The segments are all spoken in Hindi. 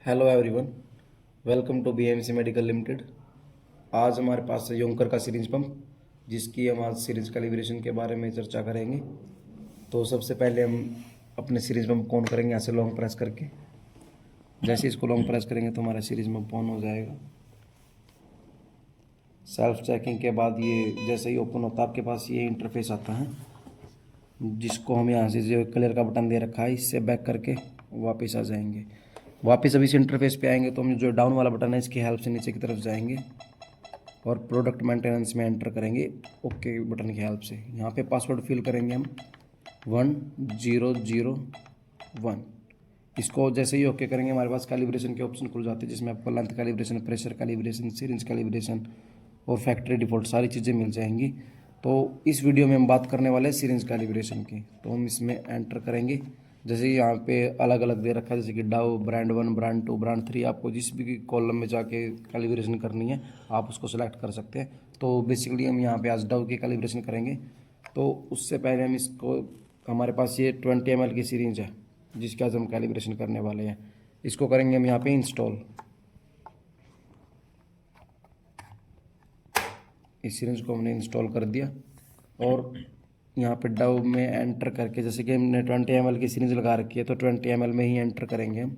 Hello everyone, welcome to BMC medical limited. आज हमारे पास है योंकर का सीरीज पंप, जिसकी हम आज सीरीज कैलिब्रेशन के बारे में चर्चा करेंगे। तो सबसे पहले हम अपने सीरीज पंप को ऑन करेंगे यहाँ से लॉन्ग प्रेस करके। जैसे इसको लॉन्ग प्रेस करेंगे तो हमारा सीरीज पंप ऑन हो जाएगा। सेल्फ चेकिंग के बाद ये जैसे ही ओपन होता है आपके पास ये इंटरफेस आता है, जिसको हम यहाँ से जो क्लियर का बटन दे रखा है इससे बैक करके वापस आ जाएंगे। वापस अभी इस इंटरफेस पे आएंगे तो हम जो डाउन वाला बटन है इसकी हेल्प से नीचे की तरफ जाएंगे और प्रोडक्ट मेंटेनेंस में एंटर करेंगे ओके बटन की हेल्प से। यहाँ पे पासवर्ड फिल करेंगे हम 1001। इसको जैसे ही ओके करेंगे हमारे पास कैलिब्रेशन के ऑप्शन खुल जाते हैं, जिसमें आपको length calibration, pressure calibration, syringe calibration और फैक्ट्री डिफ़ॉल्ट सारी चीज़ें मिल जाएंगी। तो इस वीडियो में हम बात करने वाले हैं सिरिंज कैलिब्रेशन की। तो हम इसमें एंटर करेंगे। जैसे यहाँ पे अलग अलग दे रखा है, जैसे कि डाउ, ब्रांड 1, ब्रांड 2, ब्रांड 3। आपको जिस भी कॉलम में जाके कैलिब्रेशन करनी है आप उसको सेलेक्ट कर सकते हैं। तो बेसिकली हम यहाँ पे आज डाउ की कैलिब्रेशन करेंगे। तो उससे पहले हम इसको, हमारे पास ये 20 ml की सीरीज है जिसके आज हम कैलिब्रेशन करने वाले हैं। इसको करेंगे हम यहाँ पे इंस्टॉल। इस सीरीज को हमने इंस्टॉल कर दिया और यहाँ पे डाउ में एंटर करके, जैसे कि हमने 20 ml की सीरीज लगा रखी है तो 20 ml में ही एंटर करेंगे हम।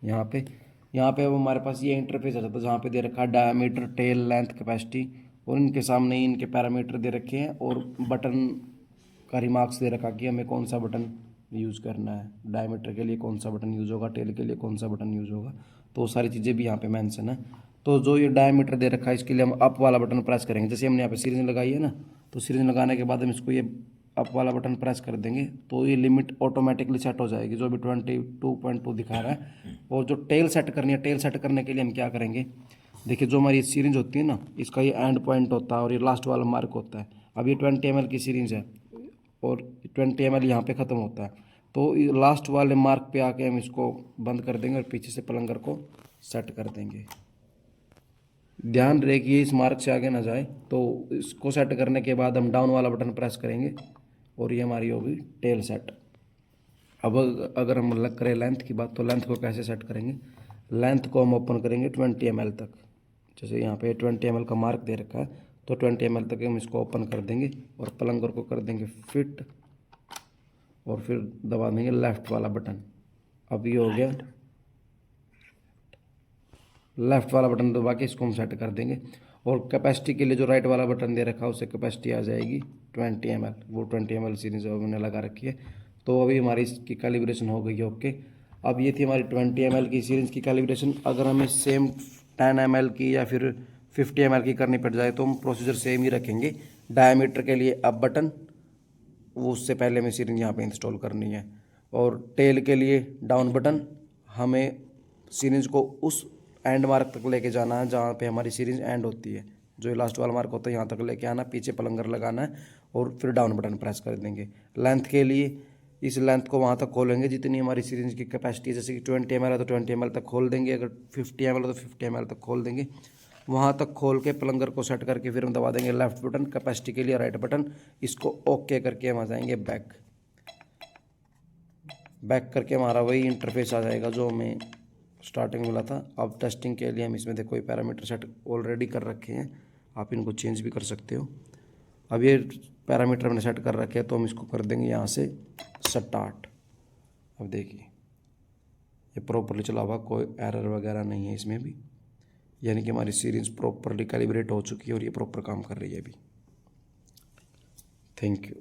यहाँ पे अब हमारे पास ये इंटरफेस आ जाता है जहाँ पे दे रखा है डायमीटर, टेल, लेंथ, कैपेसिटी और इनके सामने ही इनके पैरामीटर दे रखे हैं और बटन का रिमार्क्स दे रखा कि हमें कौन सा बटन यूज़ करना है। डायमीटर के लिए कौन सा बटन यूज़ होगा, टेल के लिए कौन सा बटन यूज़ होगा, तो सारी चीज़ें भी यहाँ पे मेंशन है। तो जो ये डायमीटर दे रखा है इसके लिए हम अप वाला बटन प्रेस करेंगे। जैसे हमने यहाँ पे सीरीज लगाई है ना, तो सीरीज लगाने के बाद हम इसको ये अप वाला बटन प्रेस कर देंगे तो ये लिमिट ऑटोमेटिकली सेट हो जाएगी जो भी 22.2 दिखा रहा है। और जो टेल सेट करनी है, टेल सेट करने के लिए हम क्या करेंगे, देखिए जो हमारी सीरीज होती है ना, इसका ये एंड पॉइंट होता है और ये लास्ट वाला मार्क होता है। अब ये 20 ml की सीरीज है और 20 ml यहाँ पे ख़त्म होता है, तो लास्ट वाले मार्क पे आके हम इसको बंद कर देंगे और पीछे से प्लंगर को सेट कर देंगे। ध्यान रहे कि इस मार्क से आगे ना जाए। तो इसको सेट करने के बाद हम डाउन वाला बटन प्रेस करेंगे और ये हमारी होगी टेल सेट। अब अगर हम अलग करें लेंथ की बात, तो लेंथ को कैसे सेट करेंगे, लेंथ को हम ओपन करेंगे 20 ml तक। जैसे यहाँ पे 20 ml का मार्क दे रखा है तो 20 ml तक हम इसको ओपन कर देंगे और प्लंगर को कर देंगे फिट और फिर दबा देंगे लेफ़्ट वाला बटन। अब ये हो गया, लेफ़्ट वाला बटन दबा के इसको हम सेट कर देंगे। और कैपेसिटी के लिए जो राइट वाला बटन दे रखा है उससे कैपेसिटी आ जाएगी 20 ml। वो 20 ml सीरीज हमने लगा रखी है। तो अभी हमारी इसकी कैलिब्रेशन हो गई है ओके। अब ये थी हमारी 20 ml की सीरीज की कैलिब्रेशन। अगर हमें सेम 10 ml की या फिर 50 ml की करनी पड़ जाए तो हम प्रोसीजर सेम ही रखेंगे। डायमीटर के लिए अप बटन, वो उससे पहले हमें सीरीज यहाँ पे इंस्टॉल करनी है। और टेल के लिए डाउन बटन, हमें सीरीज को उस एंड मार्क तक लेके जाना है जहाँ पे हमारी सीरीज एंड होती है। जो लास्ट वाला मार्क होता है यहाँ तक लेके आना, पीछे प्लंगर लगाना है और फिर डाउन बटन प्रेस कर देंगे। लेंथ के लिए इस लेंथ को वहाँ तक खोलेंगे जितनी हमारी सीरीज की कैपेसिटी है। जैसे कि 20 ml है तो 20 ml तक खोल देंगे, अगर 50 ml है तो 50 ml तक खोल देंगे। वहाँ तक खोल के प्लंगर को सेट करके फिर हम दबा देंगे लेफ्ट बटन, कैपेसिटी के लिए राइट बटन। इसको ओके करके हम आ जाएंगे बैक। बैक करके हमारा वही इंटरफेस आ जाएगा जो हमें स्टार्टिंग मिला था। अब टेस्टिंग के लिए हम इसमें देखो ये पैरामीटर सेट ऑलरेडी कर रखे हैं, आप इनको चेंज भी कर सकते हो। अब ये पैरामीटर हमने सेट कर रखे हैं तो हम इसको कर देंगे यहाँ से स्टार्ट। अब देखिए ये प्रॉपरली चला हुआ, कोई एरर वगैरह नहीं है इसमें भी, यानी कि हमारी सीरीज प्रॉपरली कैलिब्रेट हो चुकी है और ये प्रॉपर काम कर रही है अभी। Thank you.